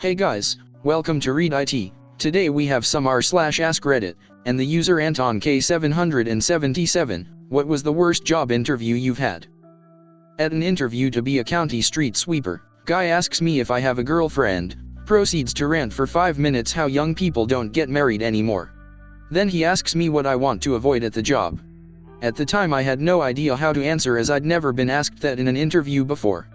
Hey guys, welcome to ReadIT. Today we have some r/AskReddit, and the user Anton K777. What was the worst job interview you've had? At an interview to be a county street sweeper, guy asks me if I have a girlfriend, proceeds to rant for 5 minutes how young people don't get married anymore. Then he asks me what I want to avoid at the job. At the time I had no idea how to answer as I'd never been asked that in an interview before.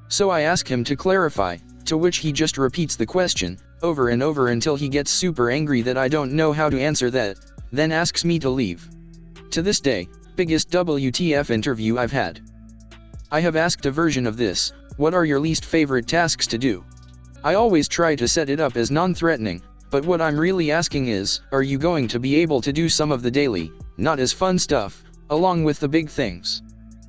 So I ask him to clarify, to which he just repeats the question, over and over until he gets super angry that I don't know how to answer that, then asks me to leave. To this day, biggest WTF interview I've had. I have asked a version of this, what are your least favorite tasks to do? I always try to set it up as non-threatening, but what I'm really asking is, are you going to be able to do some of the daily, not as fun stuff, along with the big things?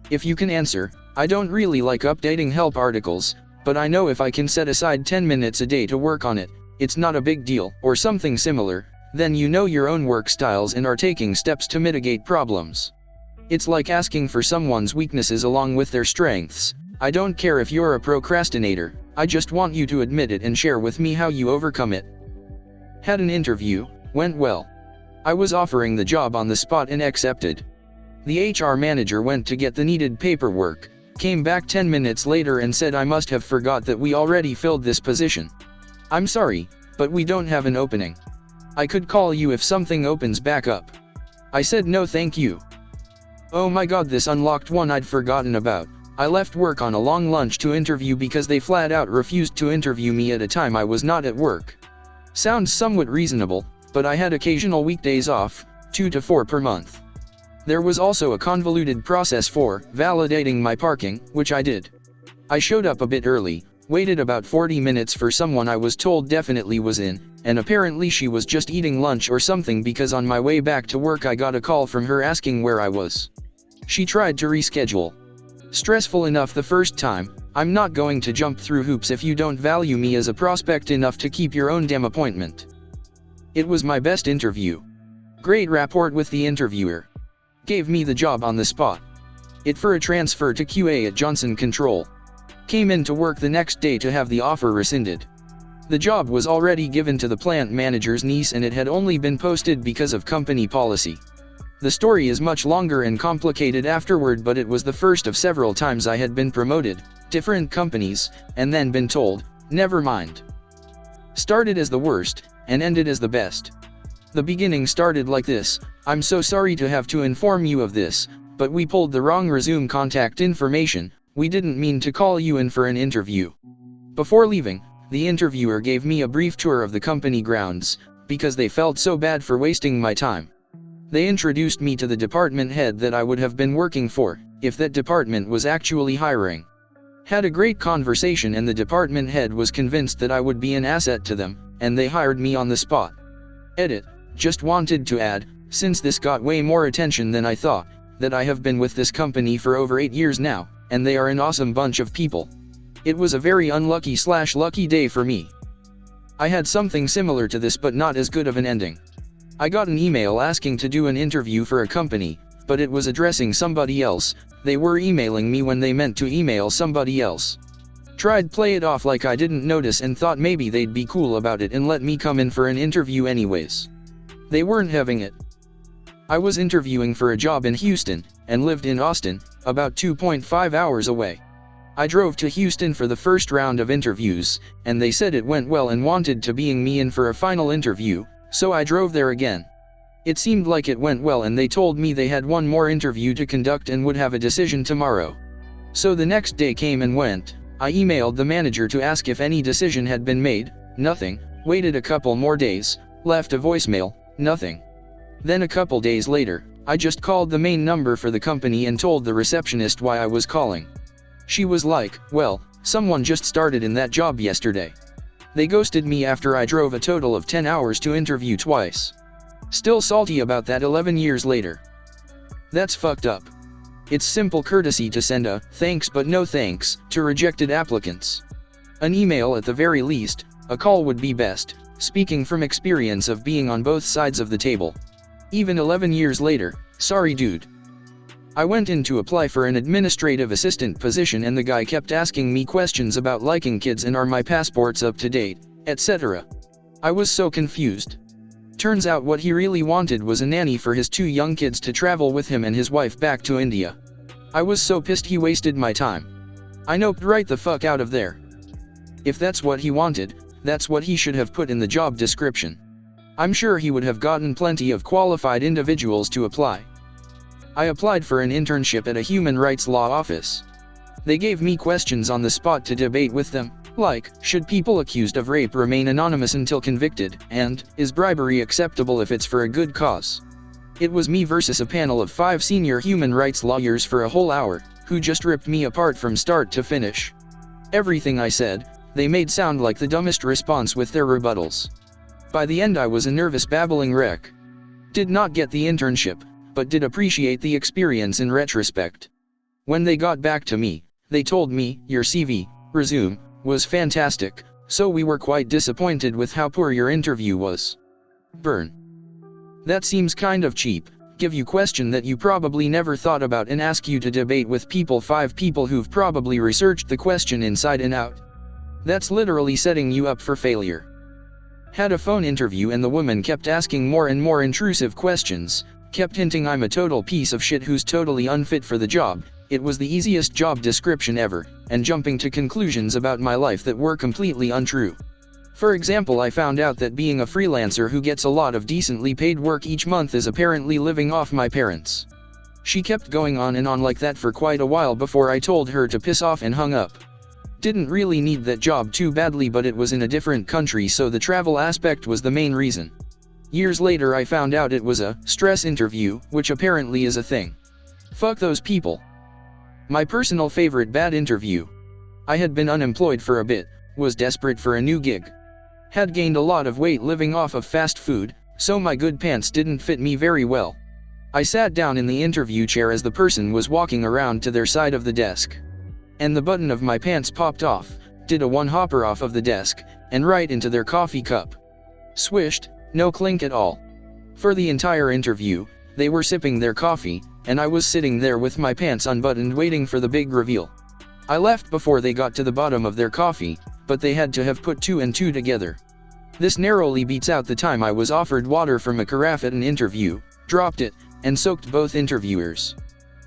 If you can answer, I don't really like updating help articles, but I know if I can set aside 10 minutes a day to work on it, it's not a big deal, or something similar, then you know your own work styles and are taking steps to mitigate problems. It's like asking for someone's weaknesses along with their strengths. I don't care if you're a procrastinator, I just want you to admit it and share with me how you overcome it. Had an interview, went well. I was offering the job on the spot and accepted. The HR manager went to get the needed paperwork, came back 10 minutes later and said I must have forgot that we already filled this position. I'm sorry, but we don't have an opening. I could call you if something opens back up. I said no thank you. Oh my god, this unlocked one I'd forgotten about. I left work on a long lunch to interview because they flat out refused to interview me at a time I was not at work. Sounds somewhat reasonable, but I had occasional weekdays off, 2 to 4 per month. There was also a convoluted process for validating my parking, which I did. I showed up a bit early, waited about 40 minutes for someone I was told definitely was in, and apparently she was just eating lunch or something because on my way back to work I got a call from her asking where I was. She tried to reschedule. Stressful enough the first time. I'm not going to jump through hoops if you don't value me as a prospect enough to keep your own damn appointment. It was my best interview. Great rapport with the interviewer. Gave me the job on the spot. It for a transfer to QA at Johnson Control. Came in to work the next day to have the offer rescinded. The job was already given to the plant manager's niece and it had only been posted because of company policy. The story is much longer and complicated afterward, but it was the first of several times I had been promoted, different companies, and then been told, never mind. Started as the worst, and ended as the best. The beginning started like this: I'm so sorry to have to inform you of this, but we pulled the wrong resume contact information, we didn't mean to call you in for an interview. Before leaving, the interviewer gave me a brief tour of the company grounds, because they felt so bad for wasting my time. They introduced me to the department head that I would have been working for, if that department was actually hiring. Had a great conversation and the department head was convinced that I would be an asset to them, and they hired me on the spot. Edit. Just wanted to add, since this got way more attention than I thought, that I have been with this company for over 8 years now, and they are an awesome bunch of people. It was a very unlucky/lucky day for me. I had something similar to this but not as good of an ending. I got an email asking to do an interview for a company, but it was addressing somebody else. They were emailing me when they meant to email somebody else. Tried play it off like I didn't notice and thought maybe they'd be cool about it and let me come in for an interview anyways. They weren't having it. I was interviewing for a job in Houston, and lived in Austin, about 2.5 hours away. I drove to Houston for the first round of interviews, and they said it went well and wanted to bring me in for a final interview, so I drove there again. It seemed like it went well and they told me they had one more interview to conduct and would have a decision tomorrow. So the next day came and went. I emailed the manager to ask if any decision had been made, nothing. Waited a couple more days, left a voicemail, nothing. Then a couple days later, I just called the main number for the company and told the receptionist why I was calling. She was like, well, someone just started in that job yesterday. They ghosted me after I drove a total of 10 hours to interview twice. Still salty about that 11 years later. That's fucked up. It's simple courtesy to send a thanks but no thanks to rejected applicants. An email at the very least, a call would be best, speaking from experience of being on both sides of the table. Even 11 years later, sorry dude. I went in to apply for an administrative assistant position and the guy kept asking me questions about liking kids and are my passports up to date, etc. I was so confused. Turns out what he really wanted was a nanny for his 2 young kids to travel with him and his wife back to India. I was so pissed he wasted my time. I noped right the fuck out of there. If that's what he wanted, that's what he should have put in the job description. I'm sure he would have gotten plenty of qualified individuals to apply. I applied for an internship at a human rights law office. They gave me questions on the spot to debate with them, like, should people accused of rape remain anonymous until convicted, and, is bribery acceptable if it's for a good cause? It was me versus a panel of 5 senior human rights lawyers for a whole hour, who just ripped me apart from start to finish. Everything I said, they made sound like the dumbest response with their rebuttals. By the end I was a nervous babbling wreck. Did not get the internship, but did appreciate the experience in retrospect. When they got back to me, they told me, your CV, resume, was fantastic, so we were quite disappointed with how poor your interview was. Burn. That seems kind of cheap. Give you question that you probably never thought about and ask you to debate with 5 people who've probably researched the question inside and out. That's literally setting you up for failure. Had a phone interview and the woman kept asking more and more intrusive questions, kept hinting I'm a total piece of shit who's totally unfit for the job. It was the easiest job description ever, and jumping to conclusions about my life that were completely untrue. For example, I found out that being a freelancer who gets a lot of decently paid work each month is apparently living off my parents. She kept going on and on like that for quite a while before I told her to piss off and hung up. Didn't really need that job too badly, but it was in a different country, so the travel aspect was the main reason. Years later I found out it was a stress interview, which apparently is a thing. Fuck those people. My personal favorite bad interview. I had been unemployed for a bit, was desperate for a new gig. Had gained a lot of weight living off of fast food, so my good pants didn't fit me very well. I sat down in the interview chair as the person was walking around to their side of the desk. And the button of my pants popped off, did a one-hopper off of the desk, and right into their coffee cup. Swished, no clink at all. For the entire interview, they were sipping their coffee, and I was sitting there with my pants unbuttoned waiting for the big reveal. I left before they got to the bottom of their coffee, but they had to have put 2 and 2 together. This narrowly beats out the time I was offered water from a carafe at an interview, dropped it, and soaked both interviewers.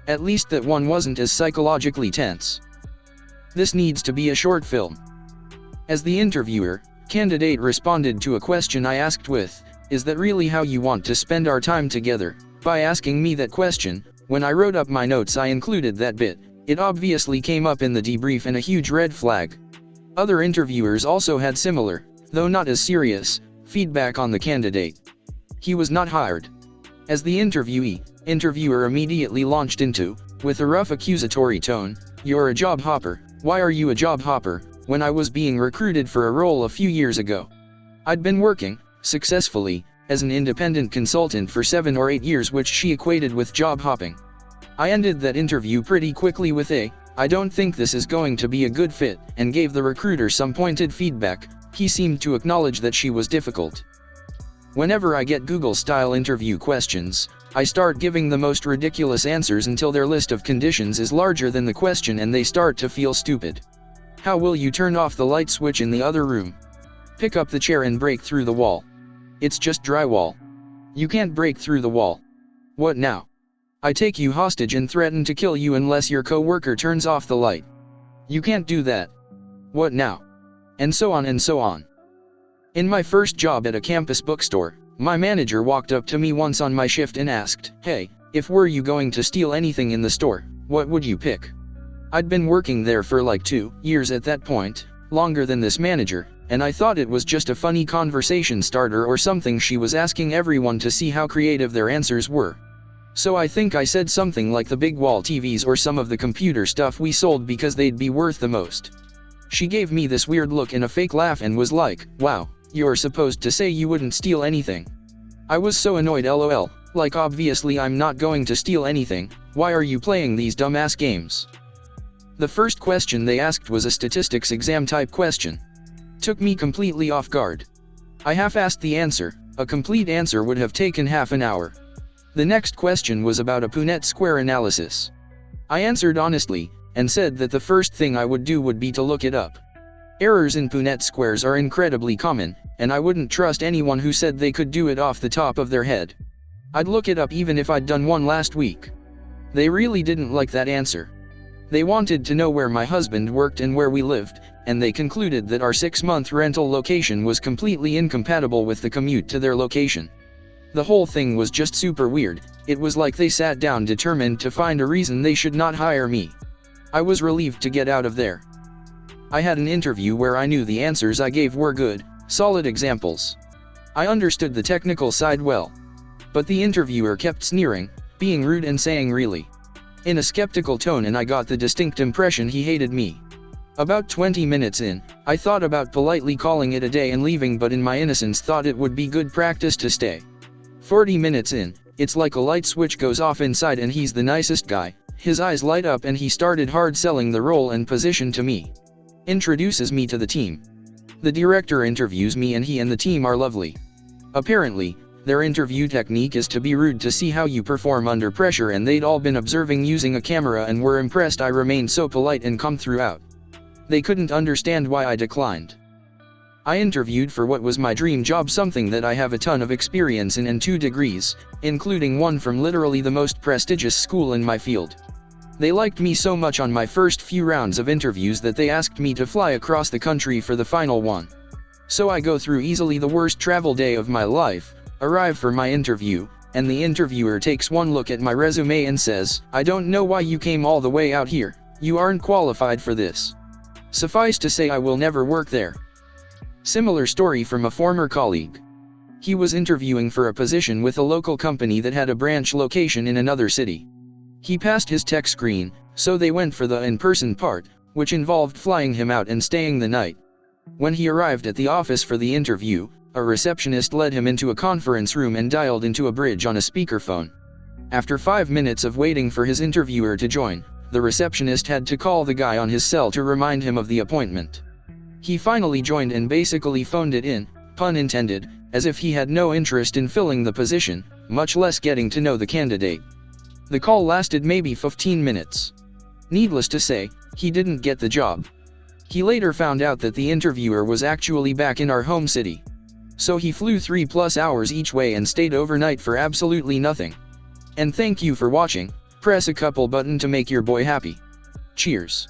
At least that one wasn't as psychologically tense. This needs to be a short film. As the interviewer, candidate responded to a question I asked with, "Is that really how you want to spend our time together?" By asking me that question, when I wrote up my notes I included that bit. It obviously came up in the debrief and a huge red flag. Other interviewers also had similar, though not as serious, feedback on the candidate. He was not hired. As the interviewer immediately launched into, with a rough accusatory tone, "You're a job hopper. Why are you a job hopper?" when I was being recruited for a role a few years ago. I'd been working, successfully, as an independent consultant for 7 or 8 years, which she equated with job hopping. I ended that interview pretty quickly with "I don't think this is going to be a good fit," and gave the recruiter some pointed feedback. He seemed to acknowledge that she was difficult. Whenever I get Google-style interview questions, I start giving the most ridiculous answers until their list of conditions is larger than the question and they start to feel stupid. How will you turn off the light switch in the other room? Pick up the chair and break through the wall. It's just drywall. You can't break through the wall. What now? I take you hostage and threaten to kill you unless your co-worker turns off the light. You can't do that. What now? And so on and so on. In my first job at a campus bookstore, my manager walked up to me once on my shift and asked, "Hey, if were you going to steal anything in the store, what would you pick?" I'd been working there for like 2 years at that point, longer than this manager, and I thought it was just a funny conversation starter or something she was asking everyone to see how creative their answers were. So I think I said something like the big wall TVs or some of the computer stuff we sold because they'd be worth the most. She gave me this weird look and a fake laugh and was like, "Wow, you're supposed to say you wouldn't steal anything." I was so annoyed, lol, like obviously I'm not going to steal anything, why are you playing these dumbass games? The first question they asked was a statistics exam type question. Took me completely off guard. I half-assed the answer, a complete answer would have taken half an hour. The next question was about a Punnett square analysis. I answered honestly, and said that the first thing I would do would be to look it up. Errors in Punnett squares are incredibly common, and I wouldn't trust anyone who said they could do it off the top of their head. I'd look it up even if I'd done one last week. They really didn't like that answer. They wanted to know where my husband worked and where we lived, and they concluded that our 6-month rental location was completely incompatible with the commute to their location. The whole thing was just super weird. It was like they sat down determined to find a reason they should not hire me. I was relieved to get out of there. I had an interview where I knew the answers I gave were good, solid examples. I understood the technical side well. But the interviewer kept sneering, being rude and saying really, in a skeptical tone, and I got the distinct impression he hated me. About 20 minutes in, I thought about politely calling it a day and leaving, but in my innocence thought it would be good practice to stay. 40 minutes in, it's like a light switch goes off inside and he's the nicest guy. His eyes light up and he started hard selling the role and position to me. Introduces me to the team. The director interviews me and he and the team are lovely. Apparently, their interview technique is to be rude to see how you perform under pressure, and they'd all been observing using a camera and were impressed I remained so polite and calm throughout. They couldn't understand why I declined. I interviewed for what was my dream job, something that I have a ton of experience in and 2 degrees, including one from literally the most prestigious school in my field. They liked me so much on my first few rounds of interviews that they asked me to fly across the country for the final one. So I go through easily the worst travel day of my life, arrive for my interview, and the interviewer takes one look at my resume and says, "I don't know why you came all the way out here, you aren't qualified for this." Suffice to say, I will never work there. Similar story from a former colleague. He was interviewing for a position with a local company that had a branch location in another city. He passed his tech screen, so they went for the in-person part, which involved flying him out and staying the night. When he arrived at the office for the interview, a receptionist led him into a conference room and dialed into a bridge on a speakerphone. After 5 minutes of waiting for his interviewer to join, the receptionist had to call the guy on his cell to remind him of the appointment. He finally joined and basically phoned it in, pun intended, as if he had no interest in filling the position, much less getting to know the candidate. The call lasted maybe 15 minutes. Needless to say, he didn't get the job. He later found out that the interviewer was actually back in our home city. So he flew 3+ hours each way and stayed overnight for absolutely nothing. And thank you for watching. Press a couple button to make your boy happy. Cheers.